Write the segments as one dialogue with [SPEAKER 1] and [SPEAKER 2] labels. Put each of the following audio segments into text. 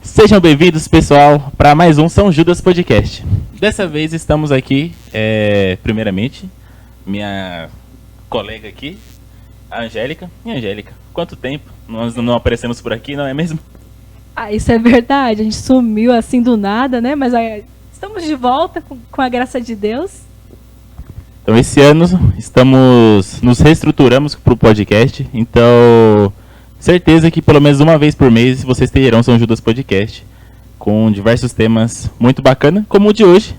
[SPEAKER 1] Sejam bem-vindos, pessoal, para mais um São Judas Podcast. Dessa vez estamos aqui, primeiramente, minha colega aqui, a Angélica. E Angélica, quanto tempo nós não aparecemos por aqui, não é mesmo?
[SPEAKER 2] Isso é verdade, a gente sumiu assim do nada, né? Mas estamos de volta com a graça de Deus.
[SPEAKER 1] Então, esse ano nos reestruturamos para o podcast, então certeza que pelo menos uma vez por mês vocês terão São Judas Podcast, com diversos temas muito bacanas, como o de hoje,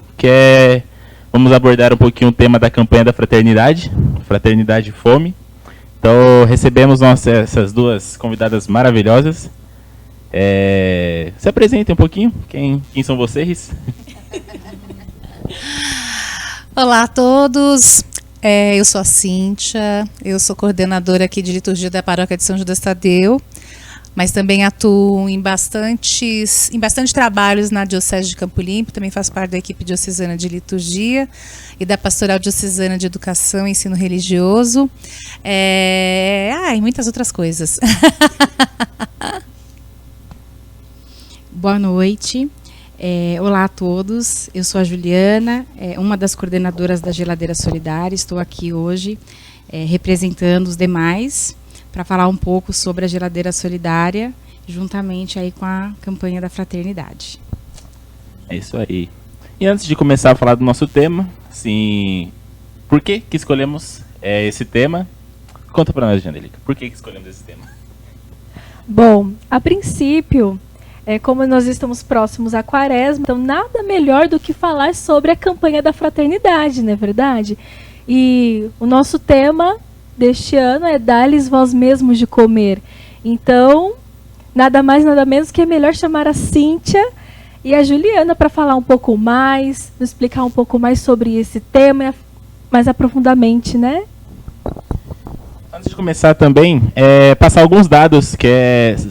[SPEAKER 1] vamos abordar um pouquinho o tema da campanha da Fraternidade e Fome. Então recebemos essas duas convidadas maravilhosas. Se apresentem um pouquinho, quem são vocês?
[SPEAKER 3] Olá a todos, eu sou a Cíntia, eu sou coordenadora aqui de liturgia da paróquia de São Judas Tadeu, mas também atuo em bastante trabalhos na Diocese de Campo Limpo, também faço parte da equipe diocesana de liturgia e da Pastoral Diocesana de Educação e Ensino Religioso, e muitas outras coisas.
[SPEAKER 4] Boa noite. Olá a todos, eu sou a Juliana, uma das coordenadoras da Geladeira Solidária. Estou aqui hoje representando os demais para falar um pouco sobre a Geladeira Solidária, juntamente aí com a campanha da Fraternidade.
[SPEAKER 1] É isso aí. E antes de começar a falar do nosso tema, assim, por que escolhemos esse tema? Conta para nós, Angélica, por que escolhemos esse tema?
[SPEAKER 2] Bom, a princípio, como nós estamos próximos à Quaresma, então nada melhor do que falar sobre a campanha da Fraternidade, não é verdade? E o nosso tema deste ano é dar-lhes vós mesmos de comer. Então, nada mais, nada menos que é melhor chamar a Cíntia e a Juliana para falar um pouco mais, nos explicar um pouco mais sobre esse tema, mais aprofundadamente, né?
[SPEAKER 1] Antes de começar também, passar alguns dados que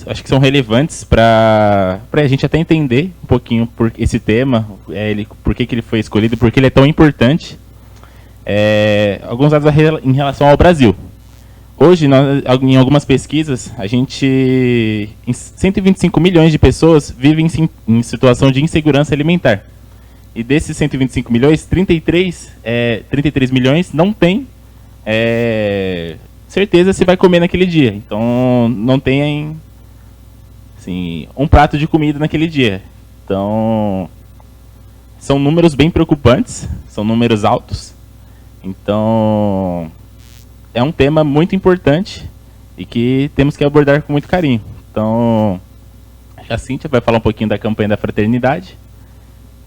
[SPEAKER 1] acho que são relevantes para a gente até entender um pouquinho por esse tema, por que ele foi escolhido, por que ele é tão importante. Alguns dados em relação ao Brasil. Hoje, em algumas pesquisas, 125 milhões de pessoas vivem em situação de insegurança alimentar. E desses 125 milhões, 33 milhões não têm certeza se vai comer naquele dia. Então, não tem assim, um prato de comida naquele dia. Então, são números bem preocupantes, são números altos. Então, é um tema muito importante e que temos que abordar com muito carinho. Então, a Cíntia vai falar um pouquinho da campanha da Fraternidade.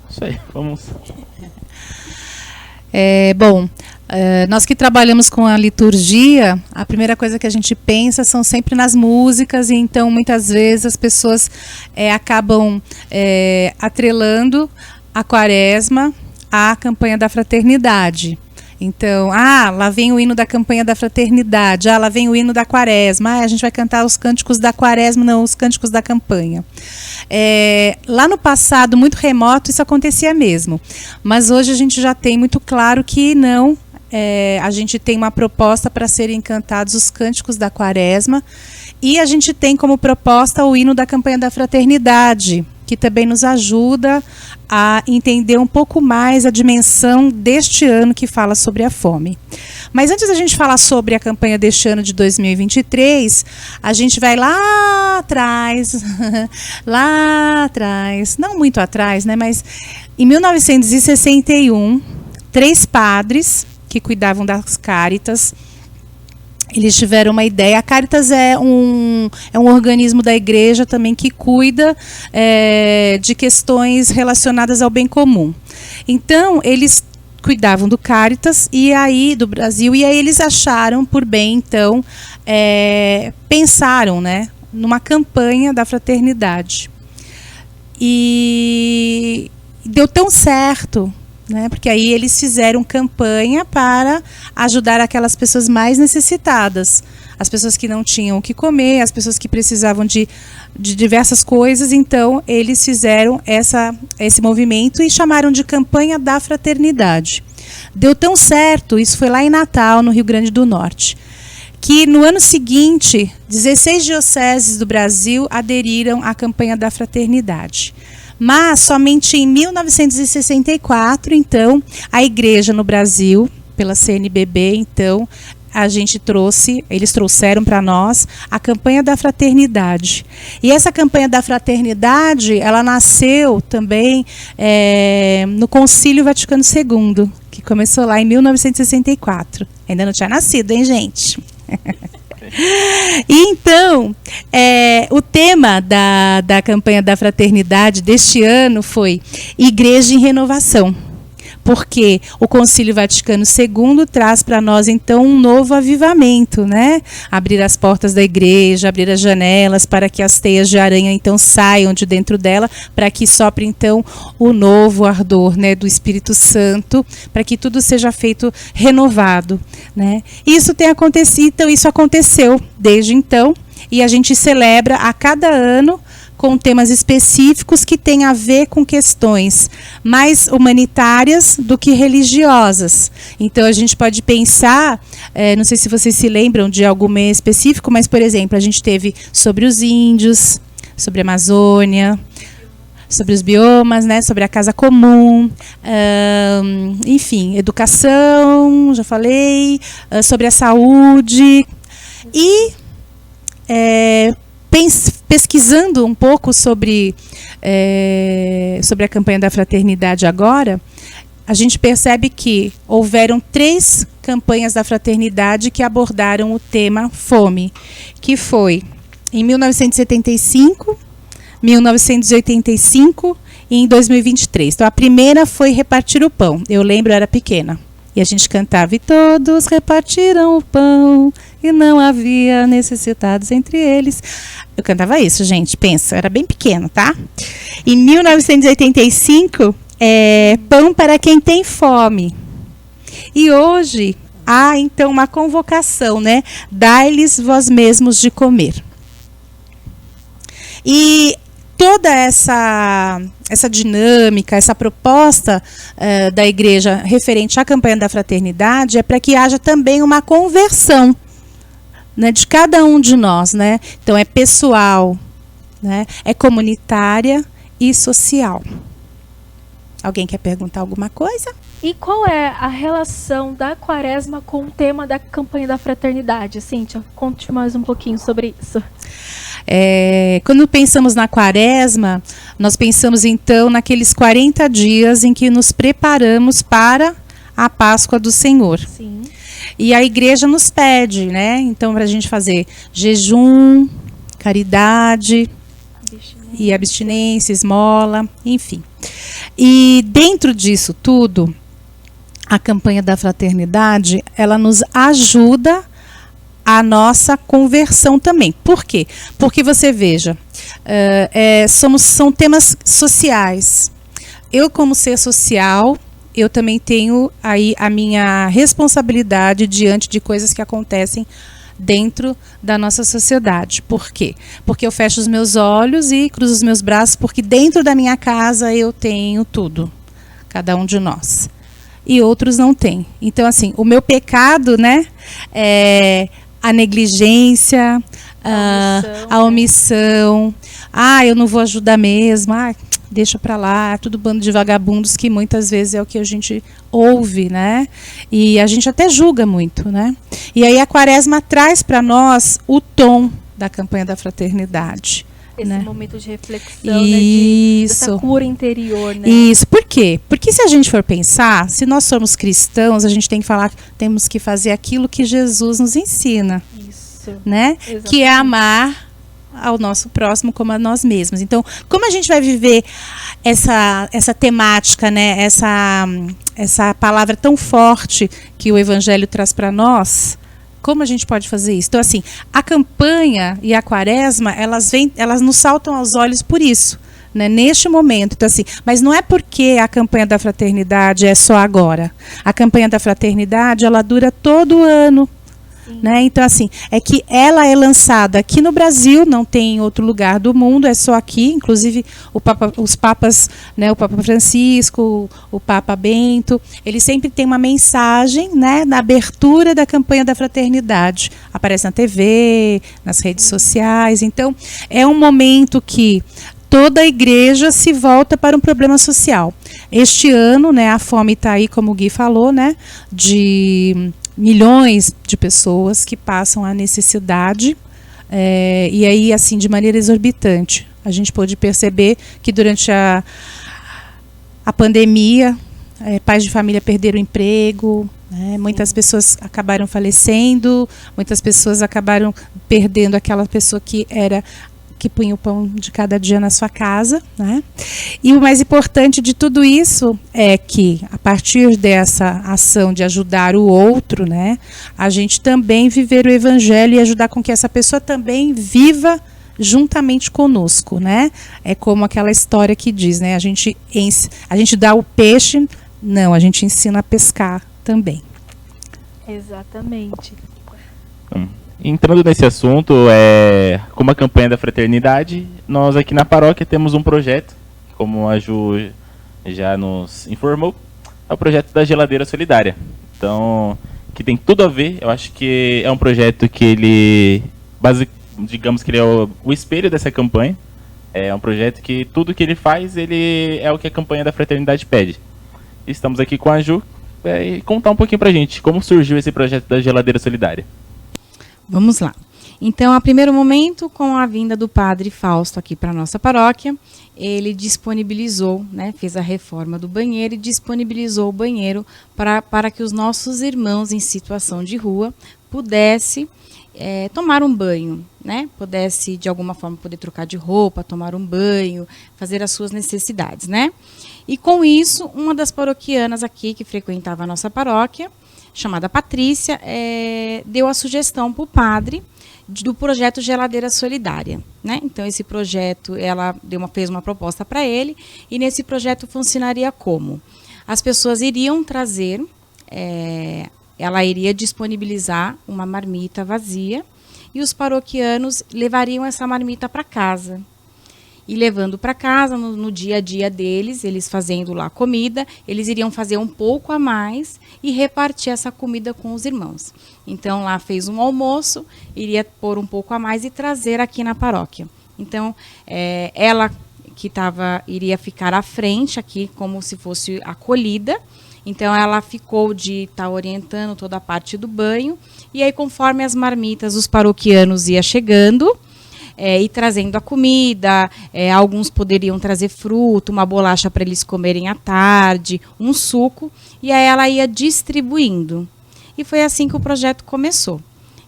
[SPEAKER 1] Isso aí, vamos.
[SPEAKER 3] Nós que trabalhamos com a liturgia, a primeira coisa que a gente pensa são sempre nas músicas, e então muitas vezes as pessoas acabam atrelando a Quaresma à campanha da Fraternidade. Então, lá vem o hino da campanha da Fraternidade, lá vem o hino da Quaresma, a gente vai cantar os cânticos da Quaresma, não os cânticos da campanha. Lá no passado, muito remoto, isso acontecia mesmo, mas hoje a gente já tem muito claro que não, a gente tem uma proposta para serem cantados os cânticos da Quaresma, e a gente tem como proposta o hino da campanha da Fraternidade, que também nos ajuda a entender um pouco mais a dimensão deste ano que fala sobre a fome. Mas antes da gente falar sobre a campanha deste ano de 2023, a gente vai lá atrás, não muito atrás, né? Mas em 1961, 3 padres que cuidavam das Cáritas, eles tiveram uma ideia. A Cáritas é um organismo da igreja também que cuida de questões relacionadas ao bem comum. Então, eles cuidavam do Cáritas do Brasil, e aí eles acharam por bem, então, pensaram, né, numa campanha da Fraternidade. E deu tão certo, né, porque aí eles fizeram campanha para ajudar aquelas pessoas mais necessitadas, as pessoas que não tinham o que comer, as pessoas que precisavam de diversas coisas. Então eles fizeram esse movimento e chamaram de campanha da Fraternidade. Deu tão certo, isso foi lá em Natal, no Rio Grande do Norte, que no ano seguinte, 16 dioceses do Brasil aderiram à campanha da fraternidade. Mas somente em 1964, então, a igreja no Brasil, pela CNBB, então, eles trouxeram para nós a campanha da fraternidade. E essa campanha da fraternidade, ela nasceu também no Concílio Vaticano II, que começou lá em 1964. Ainda não tinha nascido, hein, gente? E então, o tema da campanha da fraternidade deste ano foi Igreja em Renovação. Porque o Concílio Vaticano II traz para nós, então, um novo avivamento, né? Abrir as portas da igreja, abrir as janelas para que as teias de aranha, então, saiam de dentro dela, para que sopre, então, o novo ardor, né, do Espírito Santo, para que tudo seja feito renovado, né? Isso tem acontecido, então, isso aconteceu desde então, e a gente celebra a cada ano com temas específicos que têm a ver com questões mais humanitárias do que religiosas. Então, a gente pode pensar, não sei se vocês se lembram de algum mês específico, mas, por exemplo, a gente teve sobre os índios, sobre a Amazônia, sobre os biomas, né, sobre a casa comum, enfim, educação, já falei, sobre a saúde. E pesquisando um pouco sobre a campanha da fraternidade agora, a gente percebe que houveram 3 campanhas da fraternidade que abordaram o tema fome, que foi em 1975, 1985 e em 2023. Então, a primeira foi repartir o pão. Eu lembro, eu era pequena. E a gente cantava, e todos repartiram o pão, e não havia necessitados entre eles. Eu cantava isso, gente, pensa, eu era bem pequena, tá? Em 1985, pão para quem tem fome. E hoje, há então uma convocação, né? Dai-lhes vós mesmos de comer. E toda essa dinâmica, essa proposta da igreja referente à campanha da fraternidade é para que haja também uma conversão, né, de cada um de nós, né? Então é pessoal, né, é comunitária e social. Alguém quer perguntar alguma coisa?
[SPEAKER 2] E qual é a relação da Quaresma com o tema da campanha da fraternidade? Cíntia, conte mais um pouquinho sobre isso.
[SPEAKER 3] Quando pensamos na Quaresma, nós pensamos então naqueles 40 dias em que nos preparamos para a Páscoa do Senhor.
[SPEAKER 2] Sim.
[SPEAKER 3] E a igreja nos pede, né? Então, para a gente fazer jejum, caridade, e abstinência, esmola, enfim. E dentro disso tudo, a campanha da fraternidade, ela nos ajuda a nossa conversão também. Por quê? Porque você veja, são temas sociais. Eu, como ser social, eu também tenho aí a minha responsabilidade diante de coisas que acontecem dentro da nossa sociedade. Por quê? Porque eu fecho os meus olhos e cruzo os meus braços, porque dentro da minha casa eu tenho tudo, cada um de nós. E outros não têm. Então, assim, o meu pecado, né, é a negligência, a omissão. Eu não vou ajudar mesmo. Deixa para lá, tudo bando de vagabundos, que muitas vezes é o que a gente ouve, né? E a gente até julga muito, né? E aí a Quaresma traz para nós o tom da campanha da fraternidade.
[SPEAKER 2] Esse
[SPEAKER 3] né?
[SPEAKER 2] momento de reflexão, né? Dessa cura interior, né?
[SPEAKER 3] Isso. Por quê? Porque se a gente for pensar, se nós somos cristãos, a gente tem que falar, temos que fazer aquilo que Jesus nos ensina.
[SPEAKER 2] Isso.
[SPEAKER 3] Né?
[SPEAKER 2] Exatamente.
[SPEAKER 3] Que é amar ao nosso próximo como a nós mesmos. Então, como a gente vai viver essa temática, né? Essa palavra tão forte que o Evangelho traz para nós, como a gente pode fazer isso? Então, assim, a campanha e a Quaresma, elas nos saltam aos olhos por isso, né? Neste momento. Então, assim, mas não é porque a campanha da fraternidade é só agora. A campanha da fraternidade, ela dura todo o ano. né? Então, assim, é que ela é lançada aqui no Brasil, não tem em outro lugar do mundo, é só aqui. Inclusive, os papas, né, o Papa Francisco, o Papa Bento, eles sempre têm uma mensagem, né, na abertura da campanha da fraternidade. Aparece na TV, nas redes sociais. Então, é um momento que toda a igreja se volta para um problema social. Este ano, né, a fome está aí, como o Gui falou, né, de milhões de pessoas que passam a necessidade, e aí, assim, de maneira exorbitante. A gente pôde perceber que durante a pandemia, pais de família perderam o emprego, né, muitas pessoas acabaram falecendo, muitas pessoas acabaram perdendo aquela pessoa que punha o pão de cada dia na sua casa, né? E o mais importante de tudo isso é que, a partir dessa ação de ajudar o outro, né, a gente também viver o evangelho e ajudar com que essa pessoa também viva juntamente conosco, né? É como aquela história que diz, né, a gente dá o peixe, não, a gente ensina a pescar também.
[SPEAKER 2] Exatamente.
[SPEAKER 1] Entrando nesse assunto, como a campanha da fraternidade, nós aqui na paróquia temos um projeto, como a Ju já nos informou, é o projeto da Geladeira Solidária. Então, que tem tudo a ver, eu acho que é um projeto que ele, digamos que ele é o espelho dessa campanha. É um projeto que tudo que ele faz, ele é o que a campanha da fraternidade pede. Estamos aqui com a Ju, e contar um pouquinho pra gente como surgiu esse projeto da Geladeira Solidária.
[SPEAKER 4] Vamos lá. Então, a primeiro momento, com a vinda do Padre Fausto aqui para a nossa paróquia, ele disponibilizou, né, fez a reforma do banheiro e disponibilizou o banheiro para que os nossos irmãos em situação de rua pudessem tomar um banho, né, pudesse de alguma forma poder trocar de roupa, tomar um banho, fazer as suas necessidades, né. E com isso, uma das paroquianas aqui que frequentava a nossa paróquia, chamada Patrícia, deu a sugestão para o padre do projeto Geladeira Solidária, né? Então, esse projeto, ela fez uma proposta para ele, e nesse projeto funcionaria como? As pessoas iriam trazer, ela iria disponibilizar uma marmita vazia, e os paroquianos levariam essa marmita para casa. E levando para casa, no dia a dia deles, eles fazendo lá comida, eles iriam fazer um pouco a mais e repartir essa comida com os irmãos. Então, lá fez um almoço, iria pôr um pouco a mais e trazer aqui na paróquia. Então, ela que iria ficar à frente aqui, como se fosse acolhida. Então, ela ficou de estar orientando toda a parte do banho. E aí, conforme as marmitas, os paroquianos iam chegando, e trazendo a comida, alguns poderiam trazer fruta, uma bolacha para eles comerem à tarde, um suco, e aí ela ia distribuindo. E foi assim que o projeto começou.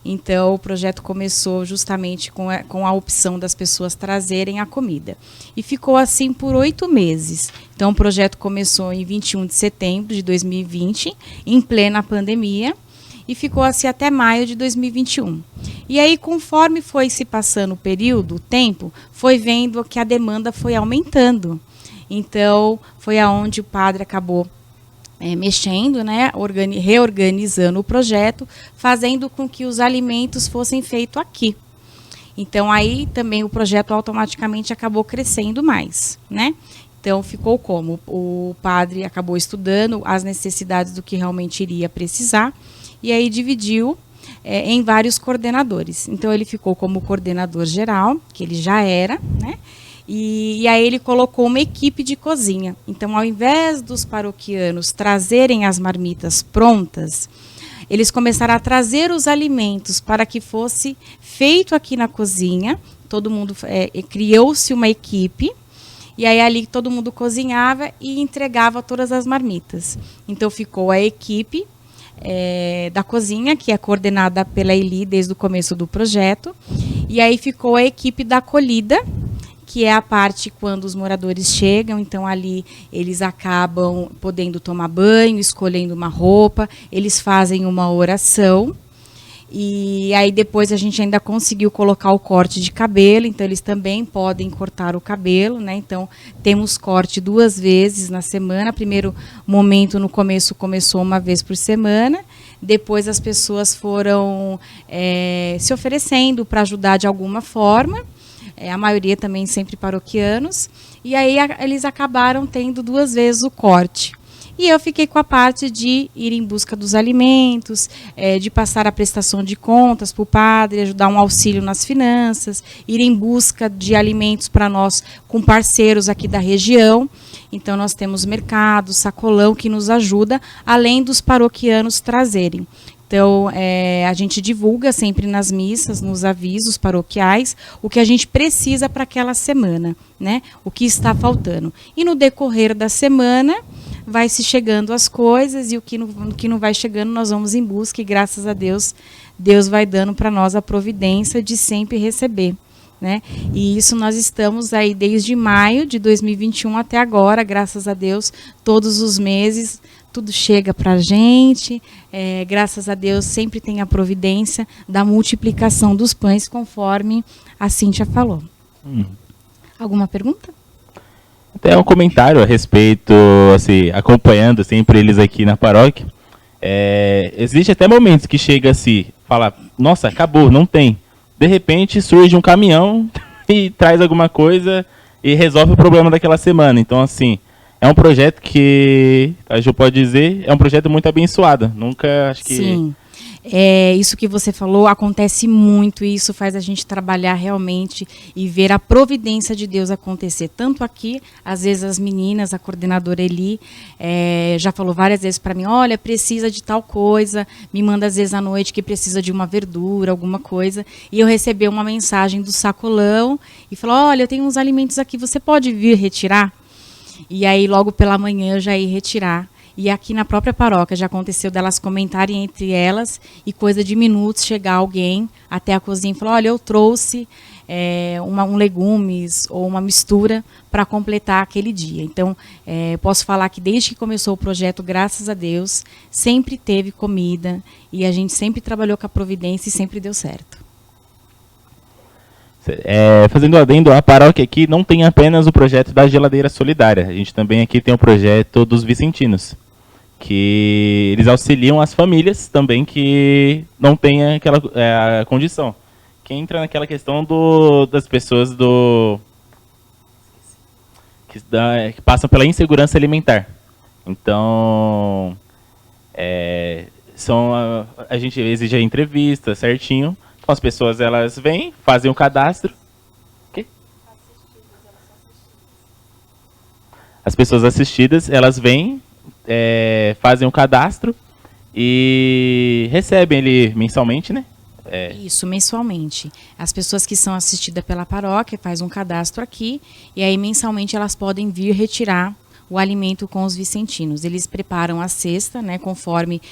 [SPEAKER 4] Então, o projeto começou justamente com a opção das pessoas trazerem a comida. E ficou assim por 8 meses. Então, o projeto começou em 21 de setembro de 2020, em plena pandemia, e ficou assim até maio de 2021. E aí, conforme foi se passando o período, o tempo, foi vendo que a demanda foi aumentando. Então, foi aonde o padre acabou mexendo, né, reorganizando o projeto, fazendo com que os alimentos fossem feitos aqui. Então, aí também o projeto automaticamente acabou crescendo mais, né? Então, ficou como? O padre acabou estudando as necessidades do que realmente iria precisar, e aí dividiu em vários coordenadores. Então, ele ficou como coordenador geral, que ele já era, né? E aí ele colocou uma equipe de cozinha. Então, ao invés dos paroquianos trazerem as marmitas prontas, eles começaram a trazer os alimentos para que fosse feito aqui na cozinha. Todo mundo criou-se uma equipe. E aí ali todo mundo cozinhava e entregava todas as marmitas. Então, ficou a equipe da cozinha, que é coordenada pela Eli desde o começo do projeto, e aí ficou a equipe da acolhida, que é a parte quando os moradores chegam. Então ali eles acabam podendo tomar banho, escolhendo uma roupa, eles fazem uma oração, e aí depois a gente ainda conseguiu colocar o corte de cabelo, então eles também podem cortar o cabelo, né? Então temos corte 2 vezes na semana. Primeiro momento, no começo, começou uma vez por semana, Depois as pessoas foram se oferecendo para ajudar de alguma forma. A maioria também sempre paroquianos. E aí eles acabaram tendo 2 vezes o corte. E eu fiquei com a parte de ir em busca dos alimentos, de passar a prestação de contas para o padre, ajudar um auxílio nas finanças, ir em busca de alimentos para nós com parceiros aqui da região. Então nós temos mercado, sacolão que nos ajuda, além dos paroquianos trazerem. Então, a gente divulga sempre nas missas, nos avisos paroquiais, o que a gente precisa para aquela semana, né? O que está faltando. E no decorrer da semana, vai se chegando as coisas, e o que não vai chegando, nós vamos em busca, e graças a Deus, Deus vai dando para nós a providência de sempre receber, né? E isso nós estamos aí desde maio de 2021 até agora, graças a Deus, todos os meses, tudo chega para a gente, graças a Deus sempre tem a providência da multiplicação dos pães, conforme a Cíntia falou. Alguma pergunta?
[SPEAKER 1] Até um comentário a respeito, assim, acompanhando sempre eles aqui na paróquia. Existe até momentos que chega assim, fala, nossa, acabou, não tem. De repente surge um caminhão e traz alguma coisa e resolve o problema daquela semana. Então, assim, é um projeto que, a Ju pode dizer, é um projeto muito abençoado. Nunca, acho que...
[SPEAKER 4] Sim. Isso que você falou acontece muito, e isso faz a gente trabalhar realmente e ver a providência de Deus acontecer. Tanto aqui, às vezes as meninas, a coordenadora Eli, já falou várias vezes para mim, olha, precisa de tal coisa, me manda às vezes à noite que precisa de uma verdura, alguma coisa, e eu recebi uma mensagem do sacolão e falou, olha, eu tenho uns alimentos aqui, você pode vir retirar? E aí logo pela manhã eu já ia retirar. E aqui na própria paróquia já aconteceu delas comentarem entre elas e coisa de minutos chegar alguém até a cozinha e falar, olha, eu trouxe um legumes ou uma mistura para completar aquele dia. Então, posso falar que desde que começou o projeto, graças a Deus, sempre teve comida e a gente sempre trabalhou com a providência e sempre deu certo.
[SPEAKER 1] Fazendo adendo, a paróquia aqui não tem apenas o projeto da geladeira solidária. A gente também aqui tem o projeto dos vicentinos, que eles auxiliam as famílias também que não têm aquela condição. Que entra naquela questão das pessoas que passam pela insegurança alimentar. Então, a gente exige a entrevista certinho. Então, as pessoas elas vêm, fazem o cadastro. As pessoas assistidas, elas vêm, fazem o cadastro e recebem ele mensalmente, né?
[SPEAKER 4] Isso, mensalmente. As pessoas que são assistidas pela paróquia fazem um cadastro aqui e aí mensalmente elas podem vir retirar o alimento com os vicentinos. Eles preparam a cesta, né, conforme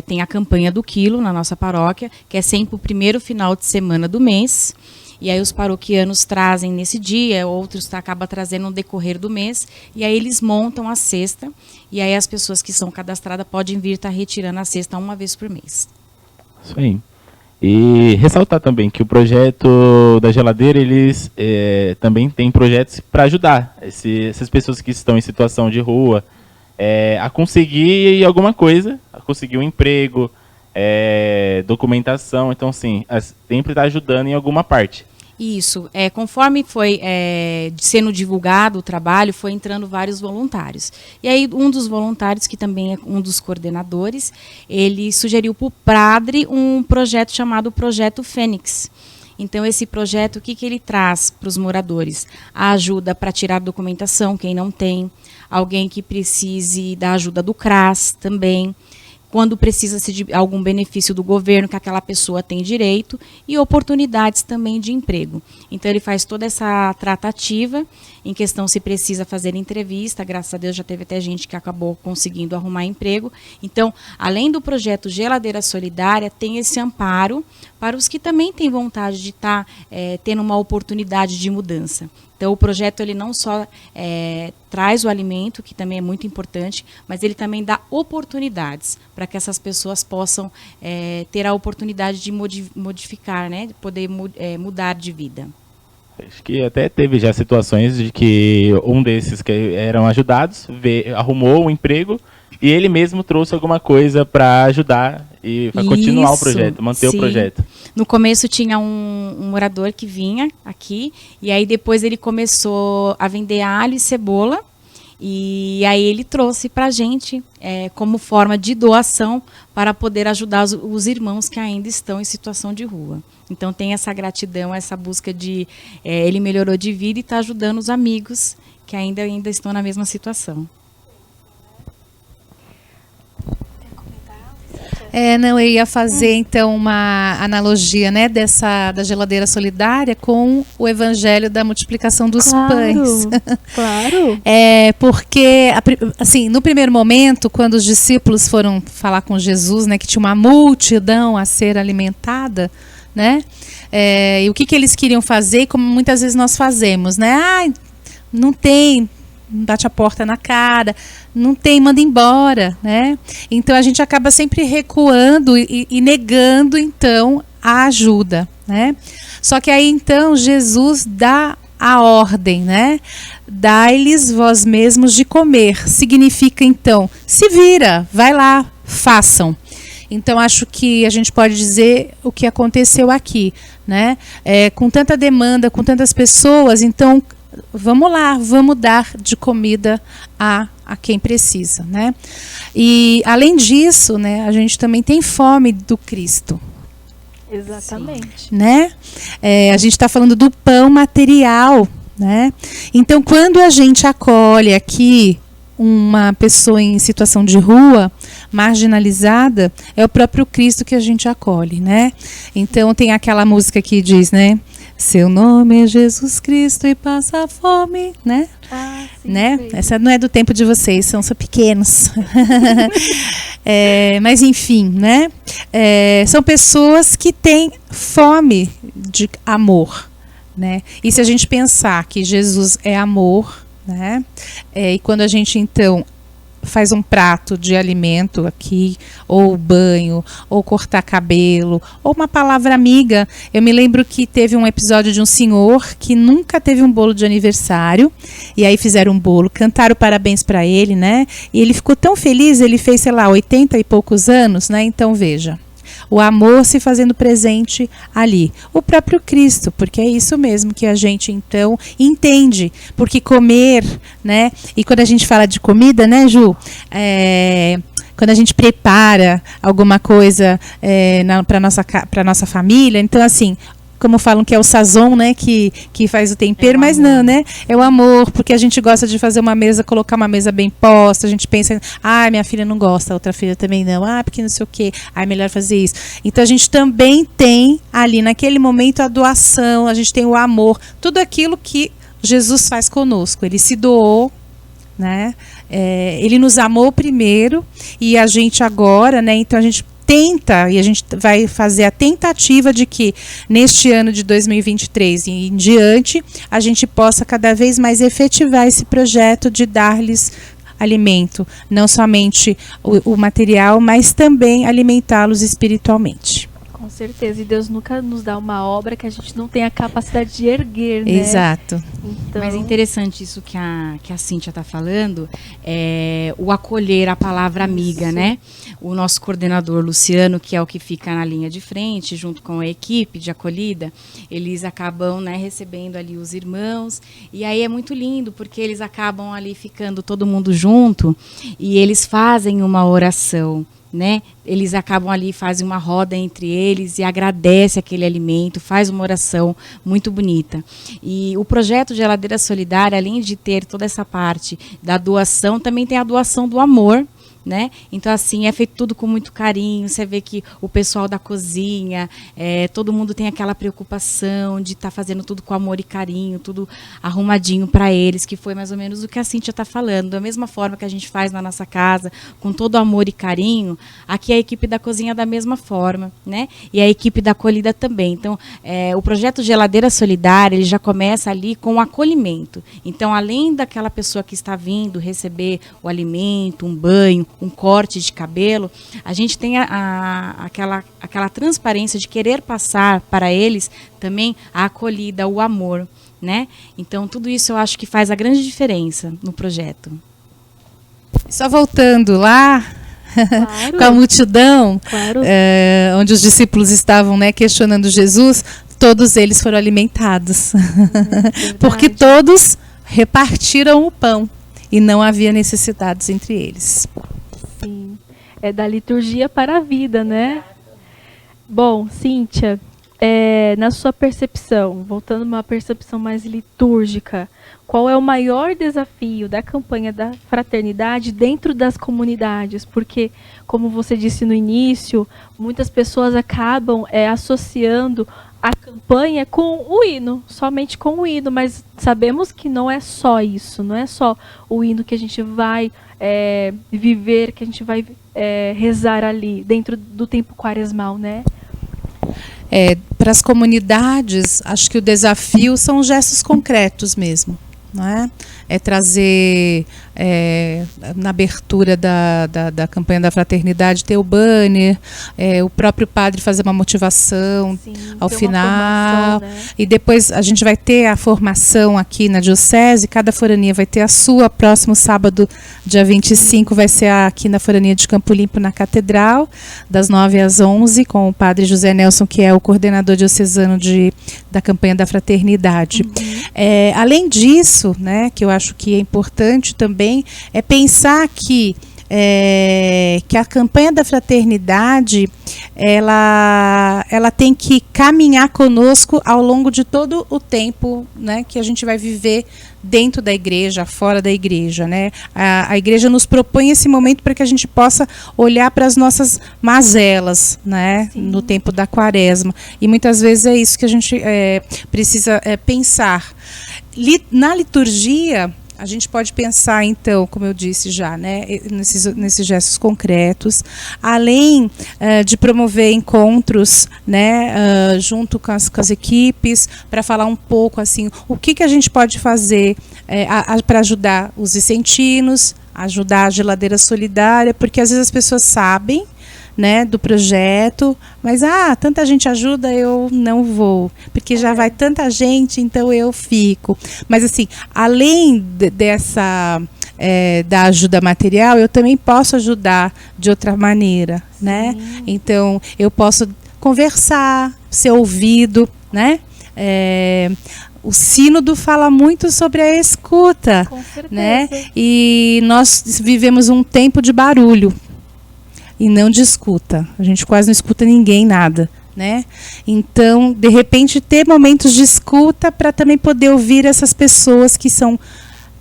[SPEAKER 4] tem a campanha do quilo na nossa paróquia, que é sempre o primeiro final de semana do mês. E aí os paroquianos trazem nesse dia, outros acabam trazendo no decorrer do mês, e aí eles montam a cesta, e aí as pessoas que são cadastradas podem vir estar retirando a cesta uma vez por mês.
[SPEAKER 1] Isso aí. E ressaltar também que o projeto da geladeira, eles também tem projetos para ajudar essas pessoas que estão em situação de rua a conseguir alguma coisa, a conseguir um emprego, documentação. Então, sim, sempre está ajudando em alguma parte.
[SPEAKER 4] Isso, conforme foi sendo divulgado o trabalho, foi entrando vários voluntários. E aí um dos voluntários, que também é um dos coordenadores, ele sugeriu para o padre um projeto chamado Projeto Fênix. Então esse projeto, o que ele traz para os moradores? A ajuda para tirar documentação, quem não tem, alguém que precise da ajuda do CRAS também, quando precisa-se de algum benefício do governo que aquela pessoa tem direito, e oportunidades também de emprego. Então ele faz toda essa tratativa, em questão se precisa fazer entrevista, graças a Deus já teve até gente que acabou conseguindo arrumar emprego. Então, além do projeto Geladeira Solidária, tem esse amparo para os que também têm vontade de estar tendo uma oportunidade de mudança. Então, o projeto ele não só traz o alimento, que também é muito importante, mas ele também dá oportunidades para que essas pessoas possam ter a oportunidade de modificar, né, de poder mudar de vida.
[SPEAKER 1] Acho que até teve já situações de que um desses que eram ajudados arrumou um emprego e ele mesmo trouxe alguma coisa para ajudar e vai continuar o
[SPEAKER 4] Isso,
[SPEAKER 1] projeto, manter
[SPEAKER 4] sim.
[SPEAKER 1] o projeto.
[SPEAKER 4] No começo tinha um morador que vinha aqui, e aí depois ele começou a vender alho e cebola, e aí ele trouxe para a gente como forma de doação para poder ajudar os irmãos que ainda estão em situação de rua. Então tem essa gratidão, essa busca de... ele melhorou de vida e está ajudando os amigos que ainda estão na mesma situação.
[SPEAKER 3] Não, eu ia fazer então uma analogia, né, da geladeira solidária com o evangelho da multiplicação dos pães.
[SPEAKER 2] Claro.
[SPEAKER 3] Porque, assim, no primeiro momento, quando os discípulos foram falar com Jesus, né, que tinha uma multidão a ser alimentada, né, e o que eles queriam fazer, como muitas vezes nós fazemos, né, não tem... bate a porta na cara, não tem, manda embora, né? Então a gente acaba sempre recuando e negando então a ajuda, né? Só que aí então Jesus dá a ordem, né? Dai-lhes vós mesmos de comer. Significa então, se vira, vai lá, façam. Então acho que a gente pode dizer o que aconteceu aqui, né? Com tanta demanda, com tantas pessoas, então vamos lá, vamos dar de comida a quem precisa, né? E além disso, né, a gente também tem fome do Cristo.
[SPEAKER 2] Exatamente.
[SPEAKER 3] Né? A gente está falando do pão material, né? Então, quando a gente acolhe aqui uma pessoa em situação de rua, marginalizada, é o próprio Cristo que a gente acolhe, né? Então tem aquela música que diz, né? Seu nome é Jesus Cristo e passa fome, né?
[SPEAKER 2] Sim,
[SPEAKER 3] né?
[SPEAKER 2] sim.
[SPEAKER 3] Essa não é do tempo de vocês, são pequenos. Mas enfim, né? São pessoas que têm fome de amor, né? E se a gente pensar que Jesus é amor, né? E quando a gente então faz um prato de alimento aqui, ou banho, ou cortar cabelo, ou uma palavra amiga. Eu me lembro que teve um episódio de um senhor que nunca teve um bolo de aniversário, e aí fizeram um bolo, cantaram parabéns para ele, né? E ele ficou tão feliz, ele fez, sei lá, 80 e poucos anos, né? Então veja, o amor se fazendo presente ali. O próprio Cristo, porque é isso mesmo que a gente então entende. Porque comer, né? E quando a gente fala de comida, né, Ju? Quando a gente prepara alguma coisa para nossa família, então assim, como falam que é o sazon, né, que faz o tempero, mas não, né, é o amor, porque a gente gosta de fazer uma mesa, colocar uma mesa bem posta, a gente pensa, minha filha não gosta, a outra filha também não, porque não sei o quê, é melhor fazer isso. Então a gente também tem ali, naquele momento, a doação, a gente tem o amor, tudo aquilo que Jesus faz conosco, ele se doou, né, ele nos amou primeiro, e a gente agora, né, então a gente tenta, e a gente vai fazer a tentativa de que neste ano de 2023 e em diante, a gente possa cada vez mais efetivar esse projeto de dar-lhes alimento, não somente o material, mas também alimentá-los espiritualmente.
[SPEAKER 2] Com certeza, e Deus nunca nos dá uma obra que a gente não tem a capacidade de erguer, né?
[SPEAKER 3] Exato.
[SPEAKER 2] Então...
[SPEAKER 4] Mas é interessante isso que a Cíntia está falando, o acolher a palavra amiga,
[SPEAKER 2] Isso.
[SPEAKER 4] né? O nosso coordenador Luciano, que é o que fica na linha de frente, junto com a equipe de acolhida, eles acabam, né, recebendo ali os irmãos, e aí é muito lindo, porque eles acabam ali ficando todo mundo junto, e eles fazem uma oração, né? Eles acabam ali, fazem uma roda entre eles e agradecem aquele alimento, faz uma oração muito bonita. E o projeto Geladeira Solidária, além de ter toda essa parte da doação, também tem a doação do amor, né? Então assim, é feito tudo com muito carinho, você vê que o pessoal da cozinha, todo mundo tem aquela preocupação de estar fazendo tudo com amor e carinho, tudo arrumadinho para eles, que foi mais ou menos o que a Cíntia está falando. Da mesma forma que a gente faz na nossa casa, com todo amor e carinho, aqui a equipe da cozinha da mesma forma, né? E a equipe da acolhida também. Então, o projeto Geladeira Solidária, ele já começa ali com o acolhimento. Então, além daquela pessoa que está vindo receber o alimento, um banho, um corte de cabelo, a gente tem aquela transparência de querer passar para eles também a acolhida, o amor, né? Então, tudo isso eu acho que faz a grande diferença no projeto.
[SPEAKER 3] Só voltando lá,
[SPEAKER 2] Claro.
[SPEAKER 3] Com a multidão,
[SPEAKER 2] Claro.
[SPEAKER 3] onde os discípulos estavam, né, questionando Jesus, todos eles foram alimentados. Porque todos repartiram o pão e não havia necessidades entre eles.
[SPEAKER 2] Sim. É da liturgia para a vida, né? Bom, Cíntia, na sua percepção, voltando a uma percepção mais litúrgica, qual é o maior desafio da campanha da fraternidade dentro das comunidades? Porque, como você disse no início, muitas pessoas acabam associando a campanha com o hino, somente com o hino, mas sabemos que não é só isso, não é só o hino que a gente vai viver, que a gente vai rezar ali, dentro do tempo quaresmal, né?
[SPEAKER 3] Para as comunidades, acho que o desafio são gestos concretos mesmo. Não é? É trazer, na abertura da campanha da fraternidade, ter o banner, o próprio padre fazer uma motivação.
[SPEAKER 2] Sim,
[SPEAKER 3] ao
[SPEAKER 2] ter uma
[SPEAKER 3] final.
[SPEAKER 2] formação, né?
[SPEAKER 3] E depois a gente vai ter a formação aqui na Diocese, cada forania vai ter a sua. Próximo sábado, dia 25, vai ser aqui na forania de Campo Limpo, na Catedral, das 9 às 11, com o padre José Nelson, que é o coordenador diocesano da campanha da fraternidade. Além disso, né, que eu acho que é importante também, é pensar que a campanha da fraternidade ela tem que caminhar conosco ao longo de todo o tempo, né, que a gente vai viver dentro da igreja, fora da igreja, né? A igreja nos propõe esse momento para que a gente possa olhar para as nossas mazelas, né, no tempo da quaresma. E muitas vezes é isso que a gente precisa pensar. Na liturgia, a gente pode pensar, então, como eu disse já, né, nesses gestos concretos, além de promover encontros, né, junto com as equipes, para falar um pouco assim, o que a gente pode fazer para ajudar os vicentinos, ajudar a geladeira solidária, porque às vezes as pessoas sabem, né, do projeto, mas tanta gente ajuda, eu não vou, porque já vai tanta gente, então eu fico. Mas assim, além dessa da ajuda material, eu também posso ajudar de outra maneira, né? Então eu posso conversar, ser ouvido, né? O sínodo fala muito sobre a escuta,
[SPEAKER 2] Com certeza.
[SPEAKER 3] né? E nós vivemos um tempo de barulho e não de escuta. A gente quase não escuta ninguém, nada, né? Então, de repente, ter momentos de escuta para também poder ouvir essas pessoas que são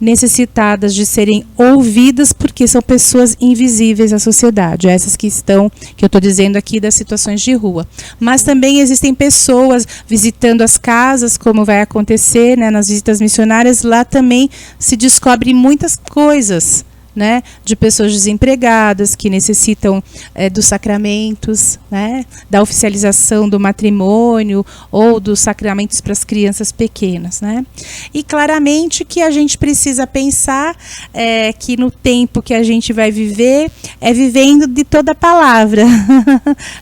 [SPEAKER 3] necessitadas de serem ouvidas, porque são pessoas invisíveis à sociedade, essas que eu estou dizendo aqui das situações de rua. Mas também existem pessoas visitando as casas, como vai acontecer, né, nas visitas missionárias. Lá também se descobrem muitas coisas, né, de pessoas desempregadas que necessitam dos sacramentos, né, da oficialização do matrimônio ou dos sacramentos para as crianças pequenas, né. E claramente que a gente precisa pensar que no tempo que a gente vai viver é vivendo de toda a palavra,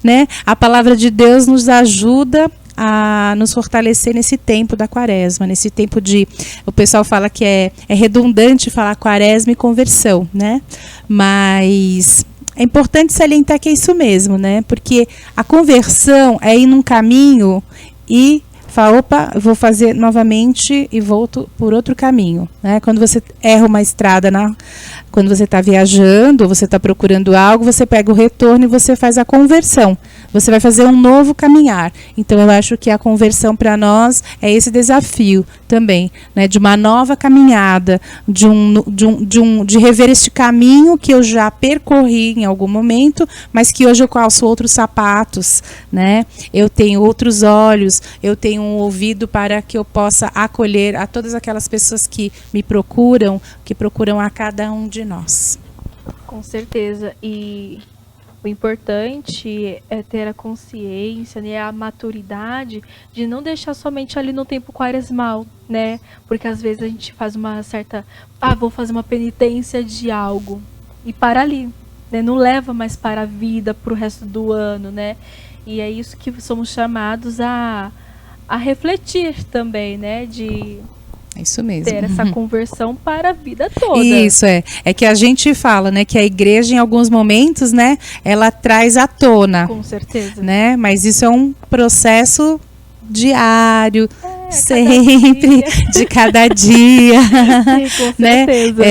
[SPEAKER 3] né. A palavra de Deus nos ajuda a nos fortalecer nesse tempo da quaresma, nesse tempo o pessoal fala que é redundante falar quaresma e conversão, né? Mas é importante salientar que é isso mesmo, né? Porque a conversão é ir num caminho e falar, opa, eu vou fazer novamente e volto por outro caminho, né? Quando você erra uma estrada, quando você está viajando, você está procurando algo, você pega o retorno e você faz a conversão. Você vai fazer um novo caminhar. Então, eu acho que a conversão para nós é esse desafio também, né? De uma nova caminhada, de rever este caminho que eu já percorri em algum momento, mas que hoje eu calço outros sapatos, né? Eu tenho outros olhos, eu tenho um ouvido para que eu possa acolher a todas aquelas pessoas que me procuram, que procuram a cada um de nós.
[SPEAKER 2] Com certeza. E o importante é ter a consciência, né, a maturidade de não deixar somente ali no tempo quaresmal, né? Porque às vezes a gente faz uma certa... vou fazer uma penitência de algo. E para ali, né? Não leva mais para a vida, para o resto do ano, né? E é isso que somos chamados a refletir também, né? De
[SPEAKER 3] É isso mesmo.
[SPEAKER 2] ter essa conversão para a vida toda.
[SPEAKER 3] Isso, é que a gente fala, né, que a igreja em alguns momentos, né, ela traz à tona.
[SPEAKER 2] Com certeza.
[SPEAKER 3] Né, mas isso é um processo diário,
[SPEAKER 2] sempre,
[SPEAKER 3] de cada dia.
[SPEAKER 2] Sim, com
[SPEAKER 3] né?
[SPEAKER 2] certeza.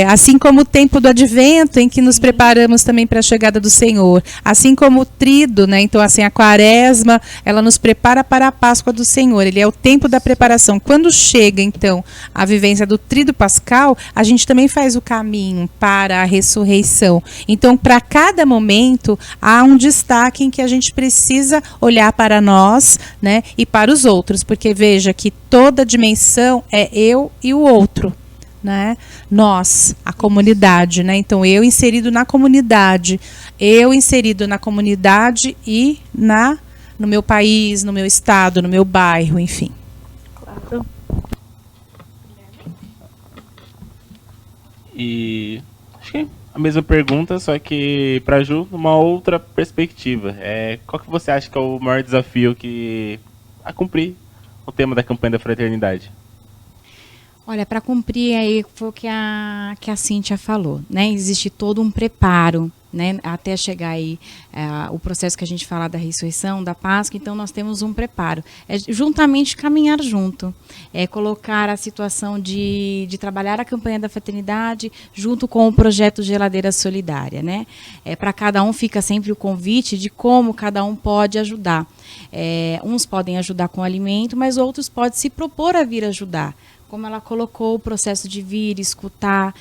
[SPEAKER 3] Assim como o tempo do advento, em que nos preparamos também para a chegada do Senhor. Assim como o tríduo, né? Então, assim, a quaresma, ela nos prepara para a Páscoa do Senhor. Ele é o tempo da preparação. Quando chega, então, a vivência do tríduo pascal, a gente também faz o caminho para a ressurreição. Então, para cada momento, há um destaque em que a gente precisa olhar para nós, né? E para os outros, porque veja que toda dimensão é eu e o outro, né? Nós, a comunidade, né? Então eu inserido na comunidade e no meu país, no meu estado, no meu bairro, enfim.
[SPEAKER 2] Claro.
[SPEAKER 1] E acho que a mesma pergunta, só que para Ju, uma outra perspectiva. Qual que você acha que é o maior desafio a cumprir o tema da campanha da fraternidade?
[SPEAKER 4] Olha, para cumprir aí foi o que a Cíntia falou, né? Existe todo um preparo, né? Até chegar aí o processo que a gente fala da ressurreição, da Páscoa, então nós temos um preparo. Juntamente caminhar junto, colocar a situação de trabalhar a campanha da fraternidade junto com o projeto Geladeira Solidária, né? Para cada um fica sempre o convite de como cada um pode ajudar. Uns podem ajudar com alimento, mas outros podem se propor a vir ajudar. Como ela colocou, o processo de vir, escutar,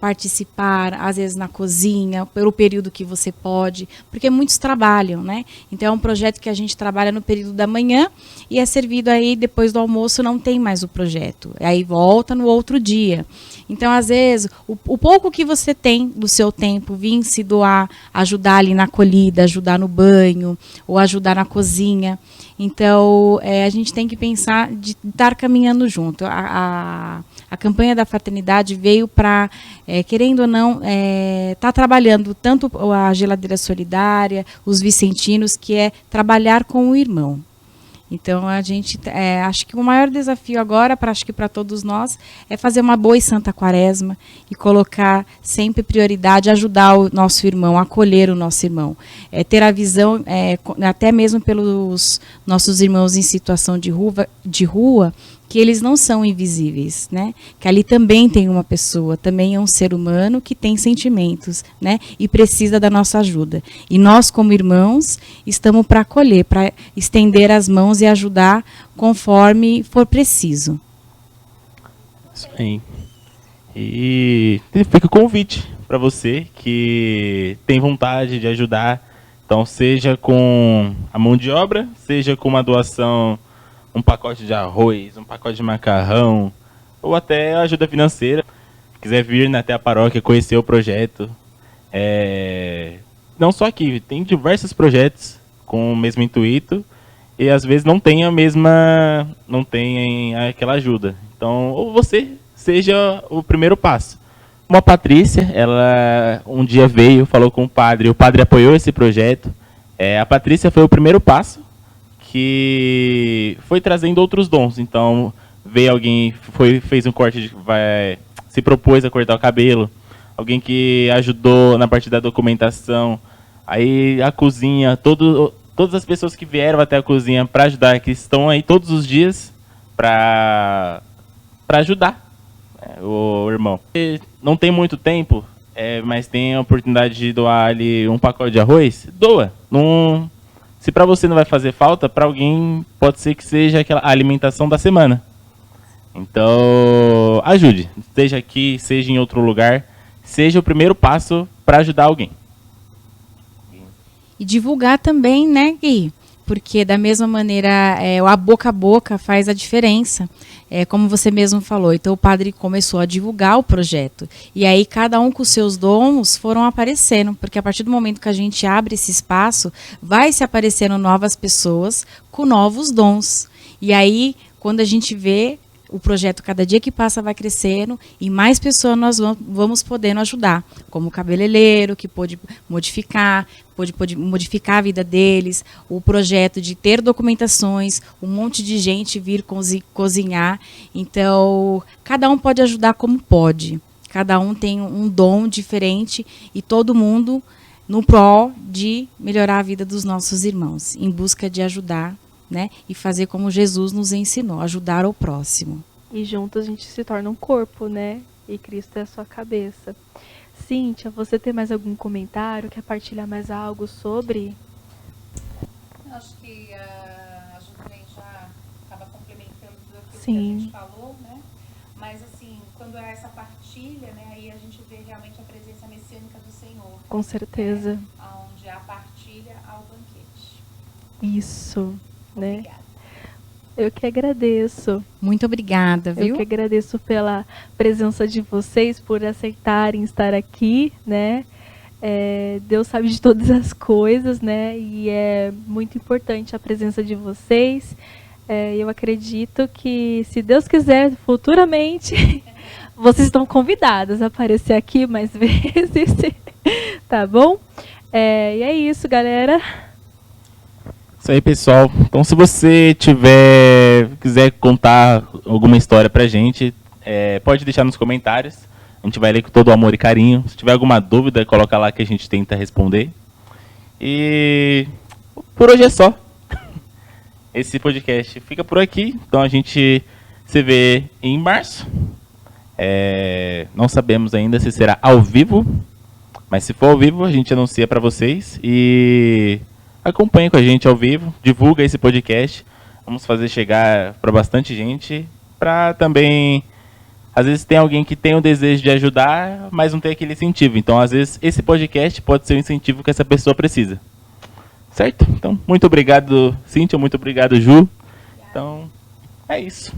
[SPEAKER 4] participar, às vezes na cozinha, pelo período que você pode, porque muitos trabalham, né? Então é um projeto que a gente trabalha no período da manhã e é servido aí depois do almoço, não tem mais o projeto. Aí volta no outro dia. Então, às vezes, o pouco que você tem do seu tempo, vir se doar, ajudar ali na acolhida, ajudar no banho, ou ajudar na cozinha. Então, a gente tem que pensar de estar caminhando junto. A campanha da fraternidade veio para, querendo ou não, estar trabalhando tanto a Geladeira Solidária, os vicentinos, que é trabalhar com o irmão. Então, a gente acho que o maior desafio agora, acho que para todos nós, é fazer uma boa e santa quaresma e colocar sempre prioridade, ajudar o nosso irmão, acolher o nosso irmão. Ter a visão, até mesmo pelos nossos irmãos em situação de rua, que eles não são invisíveis, né? Que ali também tem uma pessoa, também é um ser humano que tem sentimentos, né? E precisa da nossa ajuda. E nós, como irmãos, estamos para acolher, para estender as mãos e ajudar conforme for preciso.
[SPEAKER 1] Isso aí. E fica o convite para você que tem vontade de ajudar. Então, seja com a mão de obra, seja com uma doação, um pacote de arroz, um pacote de macarrão, ou até ajuda financeira. Se quiser vir até a paróquia, conhecer o projeto. Não só aqui, tem diversos projetos com o mesmo intuito e às vezes não tem aquela ajuda. Então, ou você seja o primeiro passo. Uma Patrícia, ela um dia veio, falou com o padre apoiou esse projeto. A Patrícia foi o primeiro passo, que foi trazendo outros dons. Então, veio alguém, fez um corte, se propôs a cortar o cabelo, alguém que ajudou na parte da documentação, aí a cozinha, todas as pessoas que vieram até a cozinha para ajudar, que estão aí todos os dias para ajudar o irmão. E não tem muito tempo, mas tem a oportunidade de doar ali um pacote de arroz, doa. Se para você não vai fazer falta, para alguém pode ser que seja a alimentação da semana. Então, ajude. Seja aqui, seja em outro lugar. Seja o primeiro passo para ajudar alguém.
[SPEAKER 4] E divulgar também, né, Gui? Porque da mesma maneira, a boca a boca faz a diferença. Como você mesmo falou, então o padre começou a divulgar o projeto. E aí cada um com seus dons foram aparecendo, porque a partir do momento que a gente abre esse espaço, vai se aparecendo novas pessoas com novos dons. E aí, quando a gente vê, o projeto, cada dia que passa, vai crescendo e mais pessoas nós vamos podendo ajudar, como o cabeleireiro, que pôde modificar a vida deles, o projeto de ter documentações, um monte de gente vir cozinhar. Então, cada um pode ajudar como pode. Cada um tem um dom diferente e todo mundo no prol de melhorar a vida dos nossos irmãos, em busca de ajudar, né, e fazer como Jesus nos ensinou, ajudar o próximo.
[SPEAKER 2] E juntos a gente se torna um corpo, né? E Cristo é a sua cabeça. Cíntia, você tem mais algum comentário? Quer partilhar mais algo sobre?
[SPEAKER 3] Acho que a Ju também já estava complementando tudo aquilo
[SPEAKER 2] Sim.
[SPEAKER 3] que a gente falou, né? Mas assim, quando é essa partilha, né, aí a gente vê realmente a presença messiânica do Senhor.
[SPEAKER 2] Com certeza.
[SPEAKER 3] Né? Onde há partilha ao banquete.
[SPEAKER 2] Isso, né?
[SPEAKER 3] Obrigada.
[SPEAKER 2] Eu que agradeço.
[SPEAKER 4] Muito obrigada, viu?
[SPEAKER 2] Eu que agradeço pela presença de vocês, por aceitarem estar aqui, né? Deus sabe de todas as coisas, né? E é muito importante a presença de vocês. Eu acredito que, se Deus quiser, futuramente, vocês estão convidados a aparecer aqui mais vezes, tá bom? E é isso, galera.
[SPEAKER 1] Isso aí, pessoal. Então, se você quiser contar alguma história pra gente, pode deixar nos comentários. A gente vai ler com todo amor e carinho. Se tiver alguma dúvida, coloca lá que a gente tenta responder. E por hoje é só. Esse podcast fica por aqui. Então, a gente se vê em março. Não sabemos ainda se será ao vivo, mas se for ao vivo, a gente anuncia pra vocês. E acompanhe com a gente ao vivo, divulga esse podcast. Vamos fazer chegar para bastante gente, para também, às vezes tem alguém que tem o desejo de ajudar, mas não tem aquele incentivo. Então, às vezes, esse podcast pode ser o incentivo que essa pessoa precisa. Certo? Então, muito obrigado, Cíntia, muito obrigado, Ju. Então, é isso.